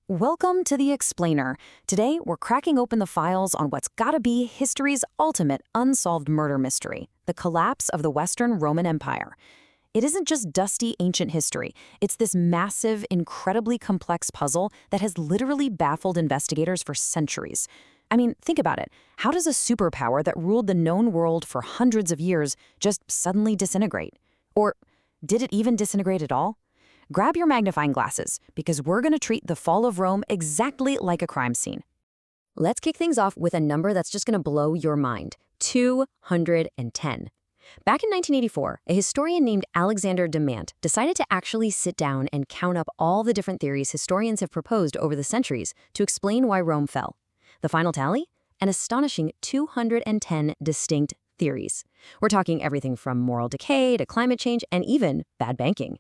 Welcome to The Explainer. Today, we're cracking open the files on what's gotta be history's ultimate unsolved murder mystery, the collapse of the Western Roman Empire. It isn't just dusty ancient history. It's this massive, incredibly complex puzzle that has literally baffled investigators for centuries. I mean, think about it. How does a superpower that ruled the known world for hundreds of years just suddenly disintegrate? Or did it even disintegrate at all? Grab your magnifying glasses, because we're going to treat the fall of Rome exactly like a crime scene. Let's kick things off with a number that's just going to blow your mind: 210. Back in 1984, a historian named Alexander Demant decided to actually sit down and count up all the different theories historians have proposed over the centuries to explain why Rome fell. The final tally? An astonishing 210 distinct theories. We're talking everything from moral decay to climate change and even bad banking.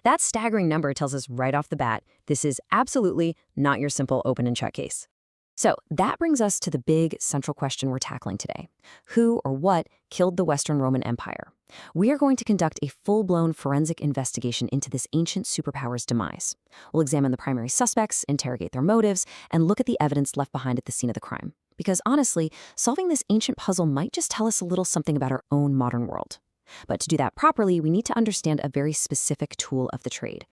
That staggering number tells us right off the bat, this is absolutely not your simple open and shut case. So that brings us to the big central question we're tackling today. Who or what killed the Western Roman Empire? We are going to conduct a full-blown forensic investigation into this ancient superpower's demise. We'll examine the primary suspects, interrogate their motives, and look at the evidence left behind at the scene of the crime. Because honestly, solving this ancient puzzle might just tell us a little something about our own modern world. But to do that properly, we need to understand a very specific tool of the trade.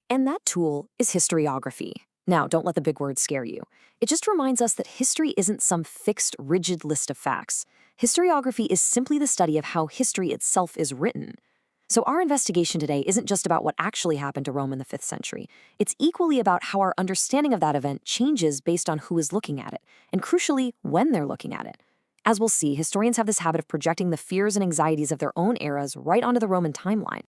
And that tool is historiography. Now, don't let the big words scare you. It just reminds us that history isn't some fixed, rigid list of facts. Historiography is simply the study of how history itself is written. So our investigation today isn't just about what actually happened to Rome in the 5th century. It's equally about how our understanding of that event changes based on who is looking at it, and crucially, when they're looking at it. As we'll see, historians have this habit of projecting the fears and anxieties of their own eras right onto the Roman timeline.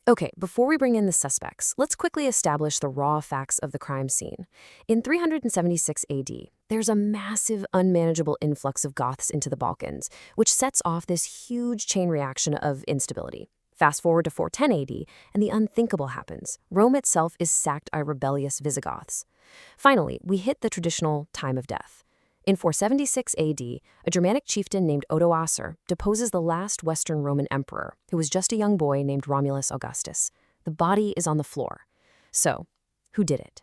Okay, before we bring in the suspects, let's quickly establish the raw facts of the crime scene. In 376 AD, there's a massive, unmanageable influx of Goths into the Balkans, which sets off this huge chain reaction of instability. Fast forward to 410 AD, and the unthinkable happens. Rome itself is sacked by rebellious Visigoths. Finally, we hit the traditional time of death. In 476 AD, a Germanic chieftain named Odoacer deposes the last Western Roman emperor, who was just a young boy named Romulus Augustus. The body is on the floor. So, who did it?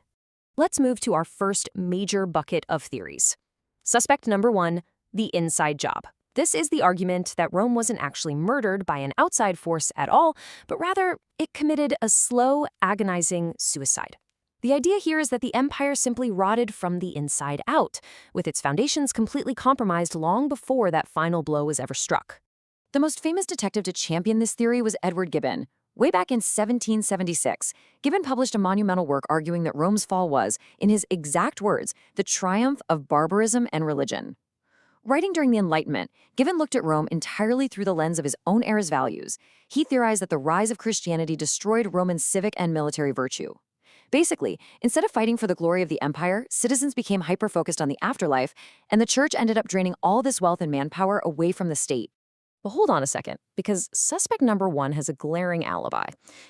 Let's move to our first major bucket of theories. Suspect number 1, the inside job. This is the argument that Rome wasn't actually murdered by an outside force at all, but rather it committed a slow, agonizing suicide. The idea here is that the empire simply rotted from the inside out, with its foundations completely compromised long before that final blow was ever struck. The most famous detective to champion this theory was Edward Gibbon. Way back in 1776, Gibbon published a monumental work arguing that Rome's fall was, in his exact words, the triumph of barbarism and religion. Writing during the Enlightenment, Gibbon looked at Rome entirely through the lens of his own era's values. He theorized that the rise of Christianity destroyed Roman civic and military virtue. Basically, instead of fighting for the glory of the empire, citizens became hyper-focused on the afterlife, and the church ended up draining all this wealth and manpower away from the state. But hold on a second, because suspect number 1 has a glaring alibi,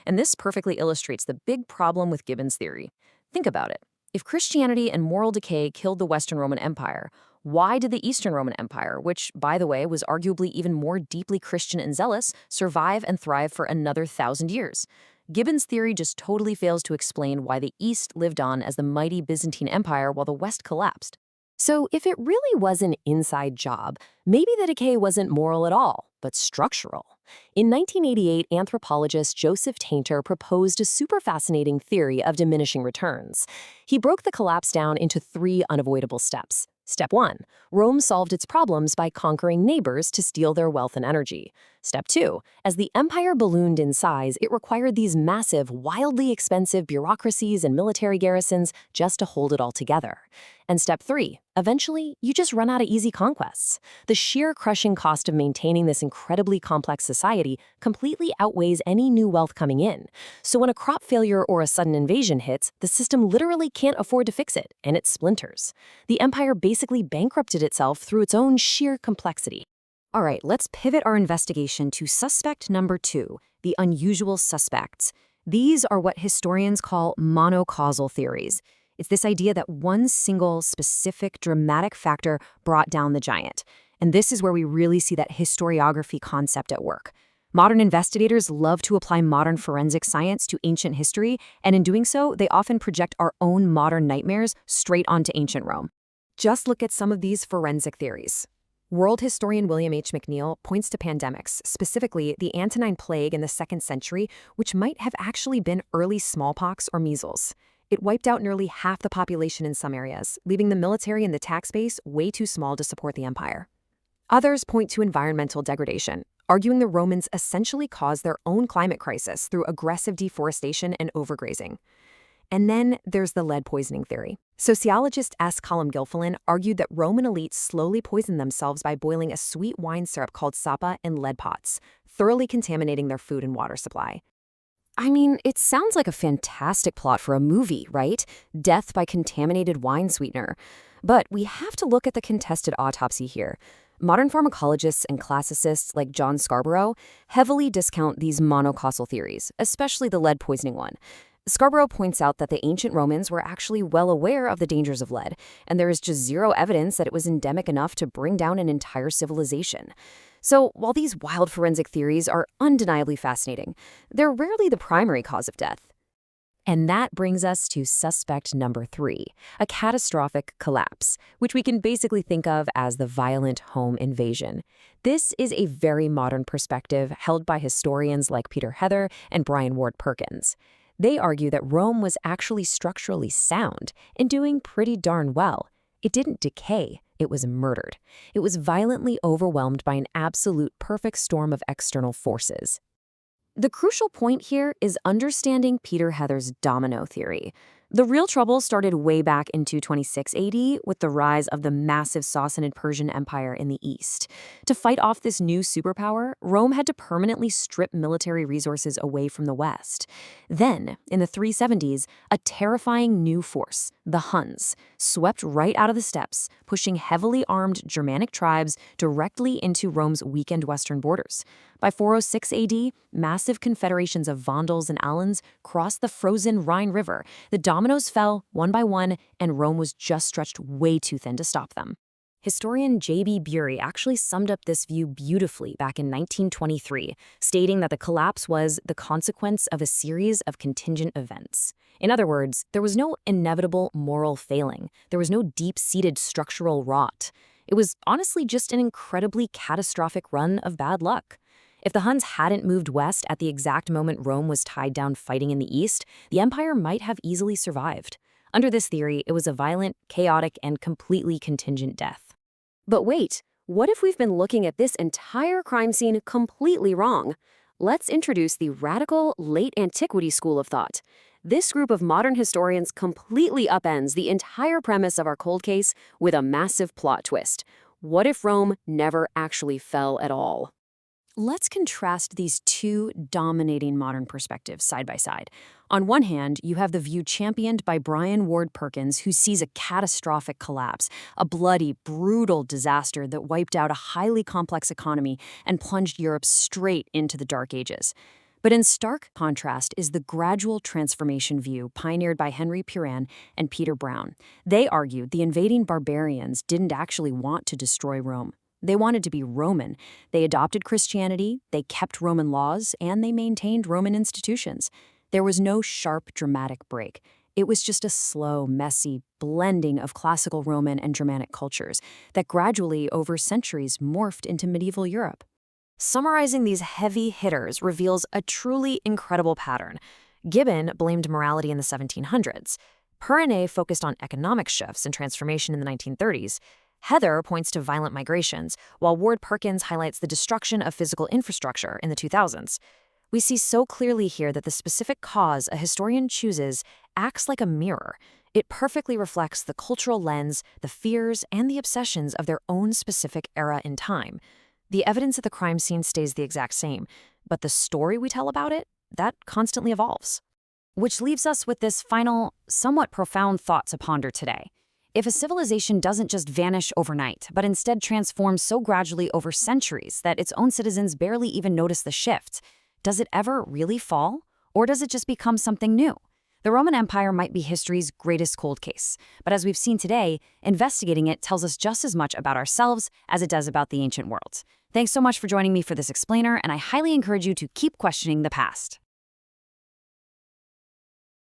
and this perfectly illustrates the big problem with Gibbon's theory. Think about it. If Christianity and moral decay killed the Western Roman Empire, why did the Eastern Roman Empire, which, by the way, was arguably even more deeply Christian and zealous, survive and thrive for another 1,000 years? Gibbon's theory just totally fails to explain why the East lived on as the mighty Byzantine Empire while the West collapsed. So if it really was an inside job, maybe the decay wasn't moral at all, but structural. In 1988, anthropologist Joseph Tainter proposed a super fascinating theory of diminishing returns. He broke the collapse down into 3 unavoidable steps. Step 1, Rome solved its problems by conquering neighbors to steal their wealth and energy. Step 2, as the empire ballooned in size, it required these massive, wildly expensive bureaucracies and military garrisons just to hold it all together. And step 3, eventually, you just run out of easy conquests. The sheer crushing cost of maintaining this incredibly complex society completely outweighs any new wealth coming in. So when a crop failure or a sudden invasion hits, the system literally can't afford to fix it, and it splinters. The empire basically bankrupted itself through its own sheer complexity. All right, let's pivot our investigation to suspect number 2, the unusual suspects. These are what historians call monocausal theories. It's this idea that one single, specific, dramatic factor brought down the giant. And this is where we really see that historiography concept at work. Modern investigators love to apply modern forensic science to ancient history, and in doing so, they often project our own modern nightmares straight onto ancient Rome. Just look at some of these forensic theories. World historian William H. McNeill points to pandemics, specifically the Antonine Plague in the 2nd century, which might have actually been early smallpox or measles. It wiped out nearly half the population in some areas, leaving the military and the tax base way too small to support the empire. Others point to environmental degradation, arguing the Romans essentially caused their own climate crisis through aggressive deforestation and overgrazing. And then there's the lead poisoning theory. Sociologist S. Colm Gilfillan argued that Roman elites slowly poisoned themselves by boiling a sweet wine syrup called sapa in lead pots, thoroughly contaminating their food and water supply. I mean, it sounds like a fantastic plot for a movie, right? Death by contaminated wine sweetener. But we have to look at the contested autopsy here. Modern pharmacologists and classicists like John Scarborough heavily discount these monocausal theories, especially the lead poisoning one. Scarborough points out that the ancient Romans were actually well aware of the dangers of lead, and there is just zero evidence that it was endemic enough to bring down an entire civilization. So, while these wild forensic theories are undeniably fascinating, they're rarely the primary cause of death. And that brings us to suspect number 3, a catastrophic collapse, which we can basically think of as the violent home invasion. This is a very modern perspective held by historians like Peter Heather and Brian Ward Perkins. They argue that Rome was actually structurally sound and doing pretty darn well. It didn't decay, it was murdered. It was violently overwhelmed by an absolute perfect storm of external forces. The crucial point here is understanding Peter Heather's domino theory. The real trouble started way back in 226 AD with the rise of the massive Sassanid Persian Empire in the east. To fight off this new superpower, Rome had to permanently strip military resources away from the west. Then, in the 370s, a terrifying new force, the Huns, swept right out of the steppes, pushing heavily armed Germanic tribes directly into Rome's weakened western borders. By 406 AD, massive confederations of Vandals and Alans crossed the frozen Rhine River. The dominoes fell one by one, and Rome was just stretched way too thin to stop them. Historian J.B. Bury actually summed up this view beautifully back in 1923, stating that the collapse was the consequence of a series of contingent events. In other words, there was no inevitable moral failing. There was no deep-seated structural rot. It was honestly just an incredibly catastrophic run of bad luck. If the Huns hadn't moved west at the exact moment Rome was tied down fighting in the east, the empire might have easily survived. Under this theory, it was a violent, chaotic, and completely contingent death. But wait, what if we've been looking at this entire crime scene completely wrong? Let's introduce the radical late antiquity school of thought. This group of modern historians completely upends the entire premise of our cold case with a massive plot twist. What if Rome never actually fell at all? Let's contrast these two dominating modern perspectives side by side. On one hand, you have the view championed by Brian Ward Perkins, who sees a catastrophic collapse, a bloody, brutal disaster that wiped out a highly complex economy and plunged Europe straight into the Dark Ages. But in stark contrast is the gradual transformation view pioneered by Henry Puran and Peter Brown. They argued the invading barbarians didn't actually want to destroy Rome. They wanted to be Roman. They adopted Christianity, they kept Roman laws, and they maintained Roman institutions. There was no sharp, dramatic break. It was just a slow, messy blending of classical Roman and Germanic cultures that gradually, over centuries, morphed into medieval Europe. Summarizing these heavy hitters reveals a truly incredible pattern. Gibbon blamed morality in the 1700s. Perrinet focused on economic shifts and transformation in the 1930s. Heather points to violent migrations, while Ward Perkins highlights the destruction of physical infrastructure in the 2000s. We see so clearly here that the specific cause a historian chooses acts like a mirror. It perfectly reflects the cultural lens, the fears, and the obsessions of their own specific era in time. The evidence at the crime scene stays the exact same, but the story we tell about it, that constantly evolves. Which leaves us with this final, somewhat profound thought to ponder today. If a civilization doesn't just vanish overnight, but instead transforms so gradually over centuries that its own citizens barely even notice the shift, does it ever really fall? Or does it just become something new? The Roman Empire might be history's greatest cold case, but as we've seen today, investigating it tells us just as much about ourselves as it does about the ancient world. Thanks so much for joining me for this explainer, and I highly encourage you to keep questioning the past.